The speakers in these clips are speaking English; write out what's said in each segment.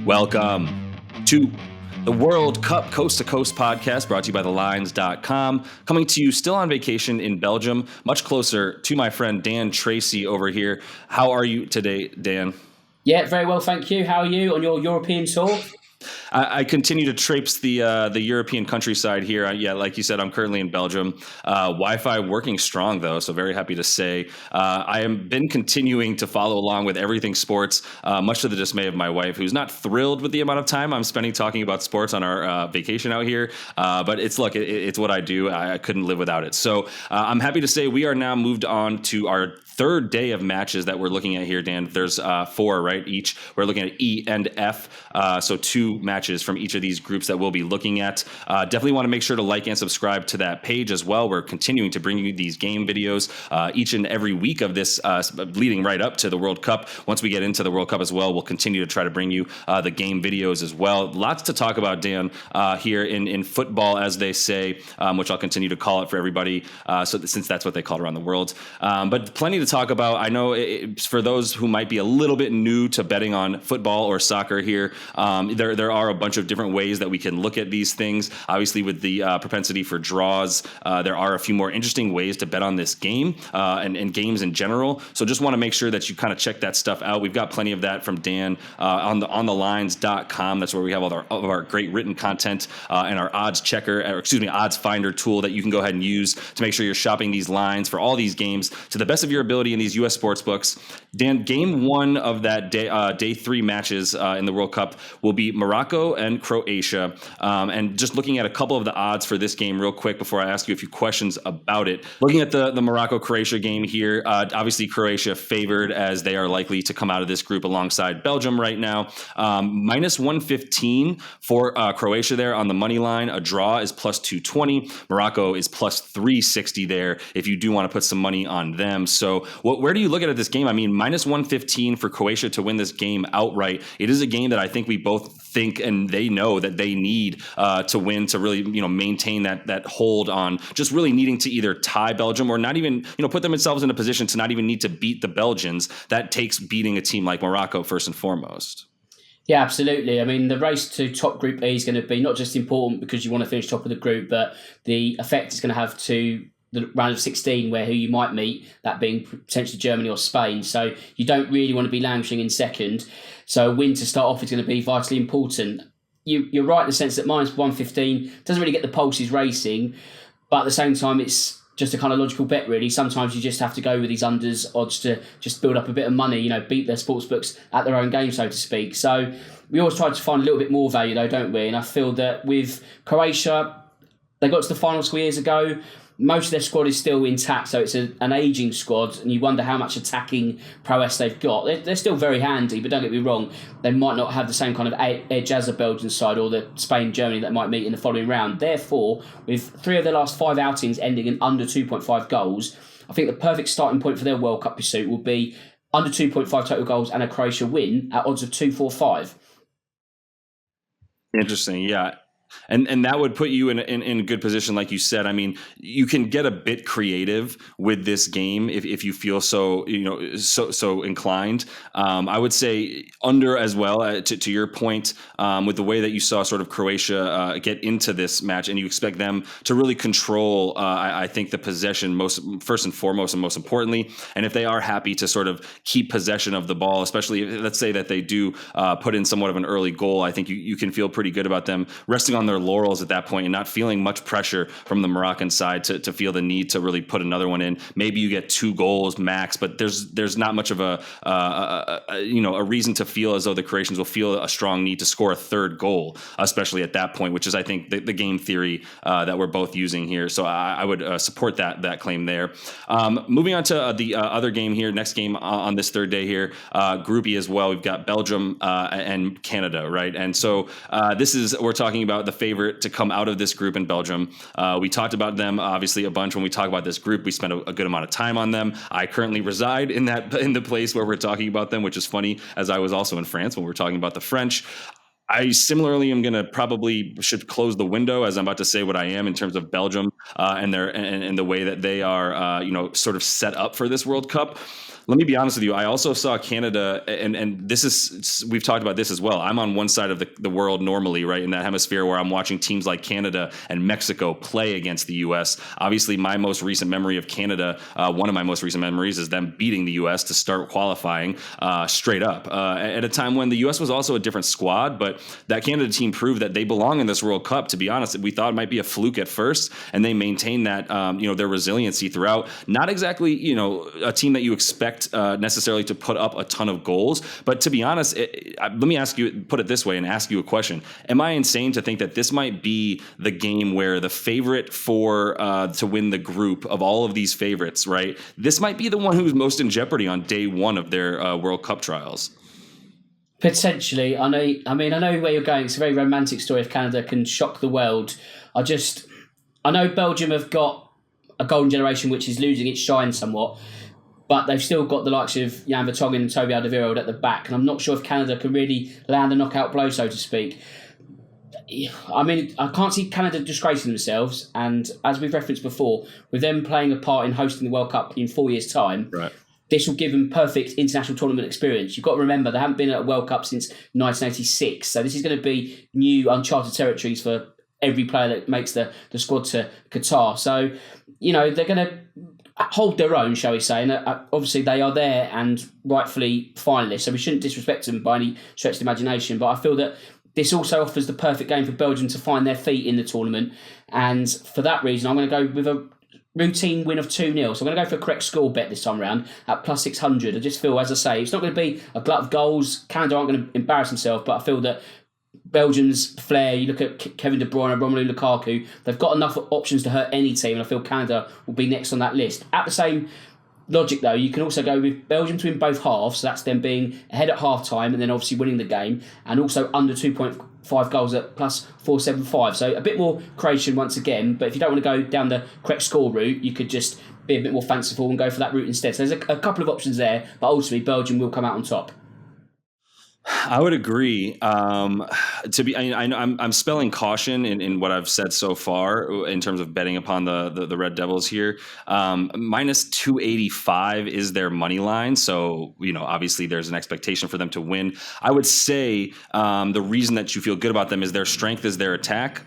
Welcome to the World Cup Coast to Coast podcast brought to you by thelines.com. Coming to you still on vacation in Belgium, much closer to my friend Dan Tracy over here. How are you today, Dan? Yeah, very well, thank you. How are you on your European tour? I continue to traipse the European countryside here. Yeah, like you said, I'm currently in Belgium. Wi-Fi working strong, though, so very happy to say. I have been continuing to follow along with everything sports, much to the dismay of my wife, who's not thrilled with the amount of time I'm spending talking about sports on our vacation out here. But it's what I do. I couldn't live without it. So I'm happy to say we are now moved on to our third day of matches that we're looking at here, Dan. There's four, right? Each. We're looking at E and F, so two matches from each of these groups that we'll be looking at. Definitely want to make sure to like and subscribe to that page as well. We're continuing to bring you these game videos each and every week of this, leading right up to the World Cup. Once we get into the World Cup as well, we'll continue to try to bring you the game videos as well. Lots to talk about, Dan, here in football, as they say, which I'll continue to call it for everybody, since that's what they call it around the world. But plenty to talk about. I know for those who might be a little bit new to betting on football or soccer here, there are a bunch of different ways that we can look at these things. Obviously, with the propensity for draws, there are a few more interesting ways to bet on this game and games in general. So just want to make sure that you kind of check that stuff out. We've got plenty of that from Dan on thelines.com. That's where we have all of our great written content and our odds checker, odds finder tool that you can go ahead and use to make sure you're shopping these lines for all these games to the best of your ability in these U.S. sports books. Dan, game one of that day three matches in the World Cup will be Morocco and Croatia. And just looking at a couple of the odds for this game real quick before I ask you a few questions about it. Looking at the Morocco-Croatia game here, obviously Croatia favored as they are likely to come out of this group alongside Belgium right now. Minus 115 for Croatia there on the money line. A draw is plus 220. Morocco is plus 360 there if you do want to put some money on them. So where do you look at this game? I mean, minus 115 for Croatia to win this game outright. It is a game that I think we both think and they know that they need to win to really, maintain that hold on just really needing to either tie Belgium or not even, put themselves in a position to not even need to beat the Belgians. That takes beating a team like Morocco first and foremost. Yeah, absolutely. I mean, the race to top Group A is going to be not just important because you want to finish top of the group, but the effect it's going to have to the round of 16, who you might meet, that being potentially Germany or Spain. So you don't really want to be languishing in second. So a win to start off is going to be vitally important. You're right in the sense that minus 115 doesn't really get the pulses racing, but at the same time, it's just a kind of logical bet, really. Sometimes you just have to go with these unders odds to just build up a bit of money, beat their sports books at their own game, so to speak. So we always try to find a little bit more value, though, don't we? And I feel that with Croatia, they got to the final 2 years ago. Most of their squad is still intact, so it's an ageing squad, and you wonder how much attacking prowess they've got. They're still very handy, but don't get me wrong, they might not have the same kind of edge as the Belgian side or the Spain-Germany that might meet in the following round. Therefore, with 3 of their last 5 outings ending in under 2.5 goals, I think the perfect starting point for their World Cup pursuit will be under 2.5 total goals and a Croatia win at odds of 2.45. Interesting, yeah. And that would put you in a good position, like you said. I mean, you can get a bit creative with this game if you feel so inclined. I would say under as well. To your point, with the way that you saw sort of Croatia get into this match, and you expect them to really control. I think the possession first and foremost, and most importantly. And if they are happy to sort of keep possession of the ball, especially let's say that they do put in somewhat of an early goal, I think you can feel pretty good about them resting on their laurels at that point and not feeling much pressure from the Moroccan side to feel the need to really put another one in. Maybe you get 2 goals max, but there's not much of a reason to feel as though the Croatians will feel a strong need to score a third goal, especially at that point, which is I think the game theory that we're both using here. So I would support that claim there. Moving on to the other game here, next game on this third day here, Group E as well. We've got Belgium and Canada, right? And so we're talking about the favorite to come out of this group in Belgium. We talked about them obviously a bunch when we talk about this group. We spent a good amount of time on them. I currently reside in the place where we're talking about them, which is funny, as I was also in France when we were talking about the French. I similarly am going to probably should close the window as I'm about to say what I am in terms of Belgium and the way that they are, sort of set up for this World Cup. Let me be honest with you. I also saw Canada, and this is, we've talked about this as well. I'm on one side of the world normally, right, in that hemisphere where I'm watching teams like Canada and Mexico play against the U.S. Obviously, my most recent memory of Canada, one of my most recent memories is them beating the U.S. to start qualifying straight up at a time when the U.S. was also a different squad. But that Canada team proved that they belong in this World Cup. To be honest, we thought it might be a fluke at first, and they maintained that, their resiliency throughout. Not exactly, a team that you expect necessarily to put up a ton of goals. But to be honest, let me put it this way and ask you a question. Am I insane to think that this might be the game where the favorite to win the group of all of these favorites, right? This might be the one who's most in jeopardy on day one of their World Cup trials. Potentially. I know where you're going. It's a very romantic story if Canada can shock the world. I know Belgium have got a golden generation which is losing its shine somewhat, but they've still got the likes of Jan Vertonghen and Toby Alderweireld at the back, and I'm not sure if Canada can really land a knockout blow, so to speak. I can't see Canada disgracing themselves, and as we've referenced before, with them playing a part in hosting the World Cup in 4 years' time, right, this will give them perfect international tournament experience. You've got to remember, they haven't been at a World Cup since 1986, so this is going to be new, uncharted territories for every player that makes the squad to Qatar. So, they're going to hold their own, shall we say, and obviously they are there and rightfully finalists, so we shouldn't disrespect them by any stretch of the imagination, but I feel that this also offers the perfect game for Belgium to find their feet in the tournament, and for that reason I'm going to go with a routine win of 2-0. So I'm going to go for a correct score bet this time around at plus 600. I just feel, as I say, it's not going to be a glut of goals. Canada aren't going to embarrass themselves, but I feel that Belgium's flair, you look at Kevin De Bruyne and Romelu Lukaku, they've got enough options to hurt any team, and I feel Canada will be next on that list. At the same logic, though, you can also go with Belgium to win both halves, so that's them being ahead at half-time and then obviously winning the game, and also under 2.5 goals at plus 475. So a bit more Croatian once again, but if you don't want to go down the correct score route, you could just be a bit more fanciful and go for that route instead. So there's a couple of options there, but ultimately Belgium will come out on top. I would agree. I'm spelling caution in what I've said so far in terms of betting upon the Red Devils here. Minus 285 is their money line, so obviously there's an expectation for them to win. I would say the reason that you feel good about them is their strength is their attack.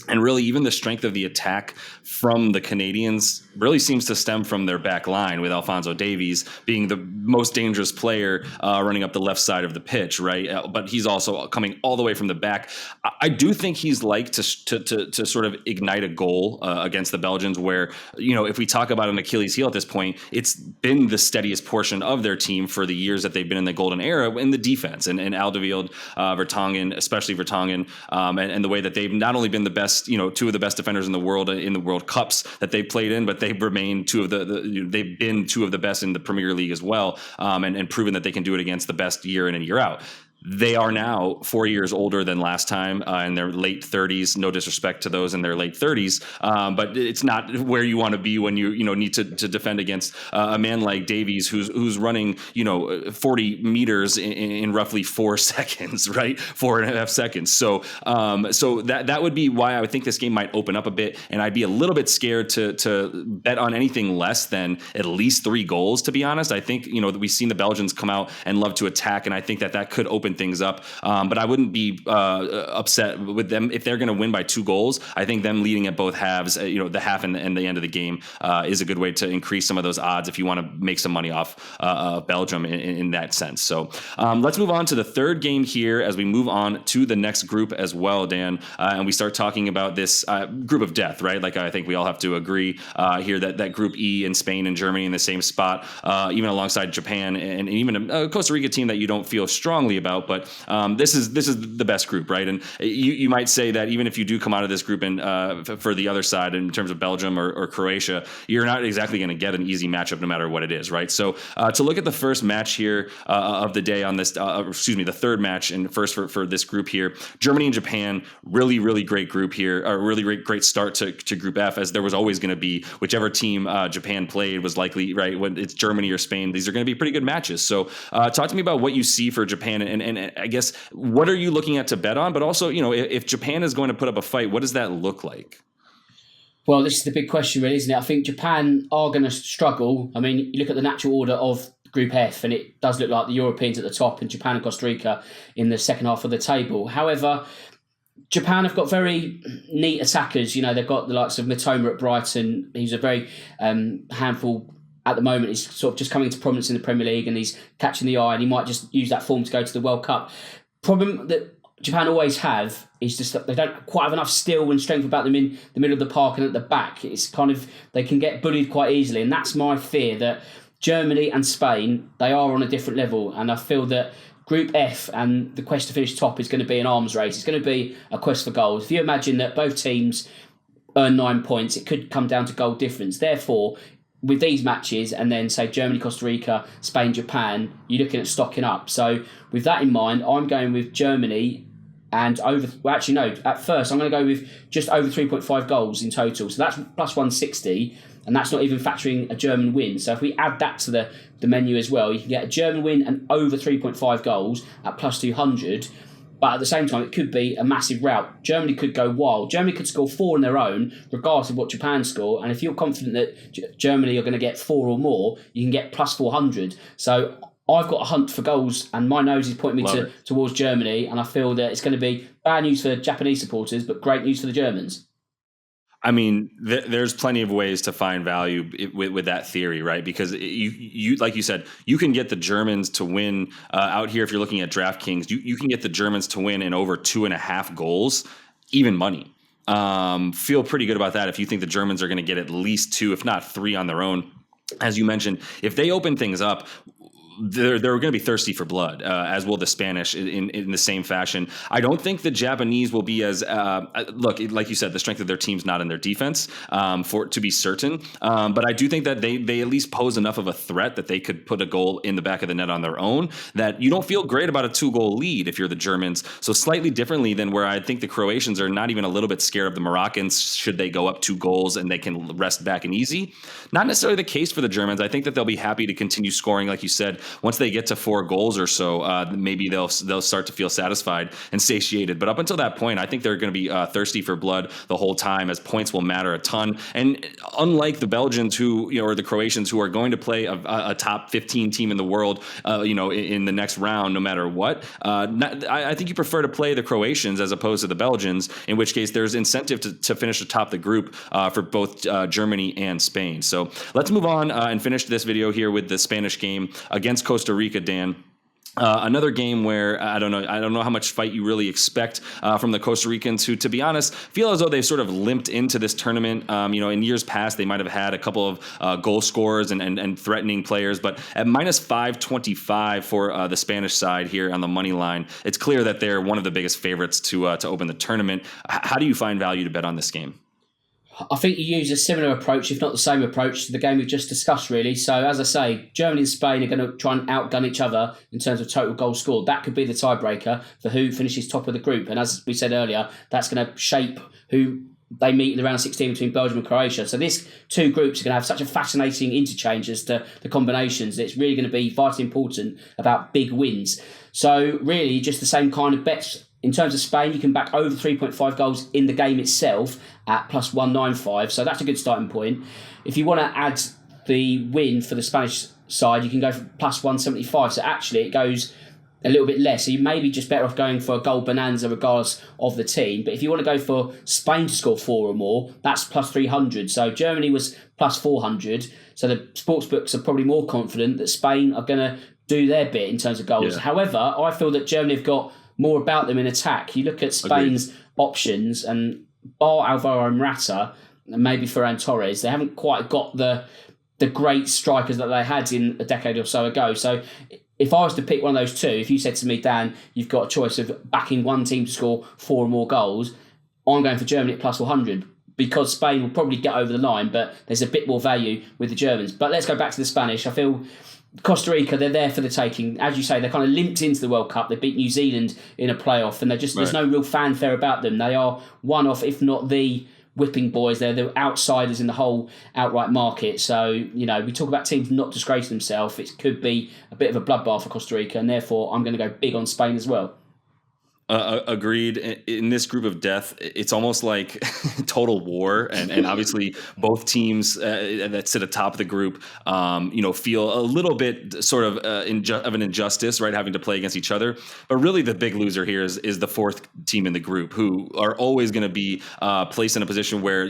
And really, even the strength of the attack from the Canadians really seems to stem from their back line, with Alphonso Davies being the most dangerous player running up the left side of the pitch, right? But he's also coming all the way from the back. I do think he's like to sort of ignite a goal against the Belgians, where, if we talk about an Achilles heel at this point, it's been the steadiest portion of their team for the years that they've been in the golden era in the defense. And Alderweireld, Vertonghen, especially Vertonghen, and the way that they've not only been the best, two of the best defenders in the world in the World Cups that they've played in, but they've remained they've been two of the best in the Premier League as well, and proven that they can do it against the best year in and year out. They are now 4 years older than last time, in their late 30s. No disrespect to those in their late 30s, but it's not where you want to be when you need to defend against a man like Davies, who's running 40 meters in roughly 4 seconds, right? 4.5 seconds. So that would be why I would think this game might open up a bit, and I'd be a little bit scared to bet on anything less than at least 3 goals. To be honest, I think we've seen the Belgians come out and love to attack, and I think that could open things up, but I wouldn't be upset with them if they're going to win by 2 goals. I think them leading at both halves, the half and the end of the game, is a good way to increase some of those odds if you want to make some money off Belgium in that sense. So let's move on to the third game here as we move on to the next group as well, Dan, and we start talking about this group of death, right? Like, I think we all have to agree here that Group E and Spain and Germany in the same spot, even alongside Japan and even a Costa Rica team that you don't feel strongly about. But this is the best group, right? And you might say that even if you do come out of this group and for the other side in terms of Belgium or Croatia, you're not exactly going to get an easy matchup no matter what it is, right? So to look at the first match here of the day on this, the third match and first for this group here, Germany and Japan, really, really great group here, a really great start to Group F, as there was always going to be whichever team Japan played was likely, right, when it's Germany or Spain, these are going to be pretty good matches. So talk to me about what you see for Japan and And I guess, what are you looking at to bet on? But also, if Japan is going to put up a fight, what does that look like? Well, this is the big question, really, isn't it? I think Japan are going to struggle. I mean, you look at the natural order of Group F, and it does look like the Europeans at the top and Japan and Costa Rica in the second half of the table. However, Japan have got very neat attackers. They've got the likes of Mitoma at Brighton. He's a very handful at the moment. He's sort of just coming to prominence in the Premier League, and he's catching the eye, and he might just use that form to go to the World Cup. Problem that Japan always have is just that they don't quite have enough skill and strength about them in the middle of the park and at the back. It's kind of, they can get bullied quite easily, and that's my fear, that Germany and Spain, they are on a different level, and I feel that Group F and the quest to finish top is going to be an arms race. It's going to be a quest for goals. If you imagine that both teams earn 9 points, it could come down to goal difference. Therefore, with these matches, and then say Germany, Costa Rica, Spain, Japan, you're looking at stocking up. So with that in mind, I'm going with Germany and over. Well, actually, no. At first, I'm going to go with just over 3.5 goals in total. So that's plus 160, and that's not even factoring a German win. So if we add that to the menu as well, you can get a German win and over 3.5 goals at plus 200. But at the same time, it could be a massive rout. Germany could go wild. Germany could score 4 on their own, regardless of what Japan score. And if you're confident that Germany are going to get 4 or more, you can get plus 400. So I've got a hunt for goals, and my nose is pointing me towards Germany. And I feel that it's going to be bad news for Japanese supporters, but great news for the Germans. I mean, there's plenty of ways to find value with that theory, right? Because you like you said, you can get the Germans to win out here. If you're looking at DraftKings, you can get the Germans to win in over 2.5 goals, even money. Feel pretty good about that if you think the Germans are going to get at least 2, if not 3 on their own. As you mentioned, if they open things up, they're going to be thirsty for blood, as will the Spanish in the same fashion. I don't think the Japanese will be as look, like you said, the strength of their team's not in their defense, for to be certain. But I do think that they at least pose enough of a threat that they could put a goal in the back of the net on their own, that you don't feel great about a 2-goal lead if you're the Germans. So slightly differently than where I think the Croatians are not even a little bit scared of the Moroccans should they go up 2 goals and they can rest back and easy. Not necessarily the case for the Germans. I think that they'll be happy to continue scoring, like you said. Once they get to 4 goals or so, maybe they'll start to feel satisfied and satiated. But up until that point, I think they're going to be thirsty for blood the whole time, as points will matter a ton. And unlike the Belgians or the Croatians, who are going to play a top 15 team in the world, in the next round, no matter what, I think you prefer to play the Croatians as opposed to the Belgians, in which case there's incentive to finish atop the group for both Germany and Spain. So let's move on and finish this video here with the Spanish game against Costa Rica, Dan. Another game where I don't know how much fight you really expect from the Costa Ricans, who, to be honest, feel as though they've sort of limped into this tournament. In years past, they might have had a couple of goal scorers and threatening players, but at minus 525 for the Spanish side here on the money line, it's clear that they're one of the biggest favorites to open the tournament. How do you find value to bet on this game? I think you use a similar approach, if not the same approach, to the game we've just discussed, really. So, as I say, Germany and Spain are going to try and outgun each other in terms of total goals scored. That could be the tiebreaker for who finishes top of the group. And as we said earlier, that's going to shape who they meet in the round of 16 between Belgium and Croatia. So these 2 groups are going to have such a fascinating interchange as to the combinations. It's really going to be vitally important about big wins. So, really, just the same kind of bets. In terms of Spain, you can back over 3.5 goals in the game itself at plus 195. So that's a good starting point. If you want to add the win for the Spanish side, you can go for plus 175. So actually it goes a little bit less. So you may be just better off going for a goal bonanza regardless of the team. But if you want to go for Spain to score 4 or more, that's plus 300. So Germany was plus 400. So the sportsbooks are probably more confident that Spain are going to do their bit in terms of goals. Yeah. However, I feel that Germany have got more about them in attack. You look at Spain's options, and bar Alvaro Morata and maybe Ferran Torres, they haven't quite got the great strikers that they had in a decade or so ago. So if I was to pick one of those 2, if you said to me, Dan, you've got a choice of backing one team to score 4 or more goals, I'm going for Germany at plus 400, because Spain will probably get over the line, but there's a bit more value with the Germans. But let's go back to the Spanish. I feel Costa Rica, they're there for the taking. As you say, they're kind of limped into the World Cup. They beat New Zealand in a playoff, and there's no real fanfare about them. They are one of, if not the whipping boys. They're the outsiders in the whole outright market. So, we talk about teams not disgracing themselves. It could be a bit of a bloodbath for Costa Rica, and therefore I'm going to go big on Spain as well. Agreed. In this group of death, it's almost like total war, and obviously both teams that sit atop the group, feel a little bit sort of of an injustice, right, having to play against each other. But really, the big loser here is the fourth team in the group, who are always going to be placed in a position where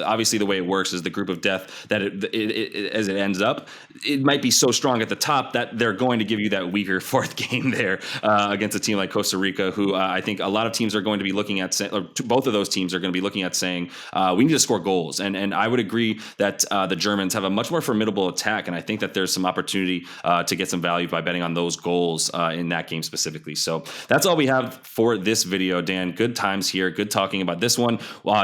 obviously the way it works is the group of death that as it ends up, it might be so strong at the top that they're going to give you that weaker fourth game there against a team like Costa Rica, who I think a lot of teams are going to be looking at, or both of those teams are going to be looking at saying, we need to score goals. And I would agree that the Germans have a much more formidable attack. And I think that there's some opportunity to get some value by betting on those goals in that game specifically. So that's all we have for this video, Dan. Good times here. Good talking about this one.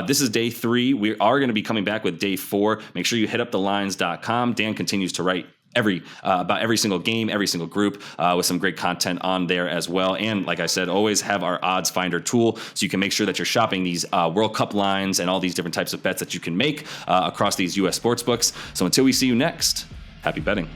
This is day 3. We are going to be coming back with day 4. Make sure you hit up thelines.com. Dan continues to write about every single game, every single group, with some great content on there as well. And like I said, always have our odds finder tool, so you can make sure that you're shopping these World Cup lines and all these different types of bets that you can make across these US sports books. So until we see you next, happy betting.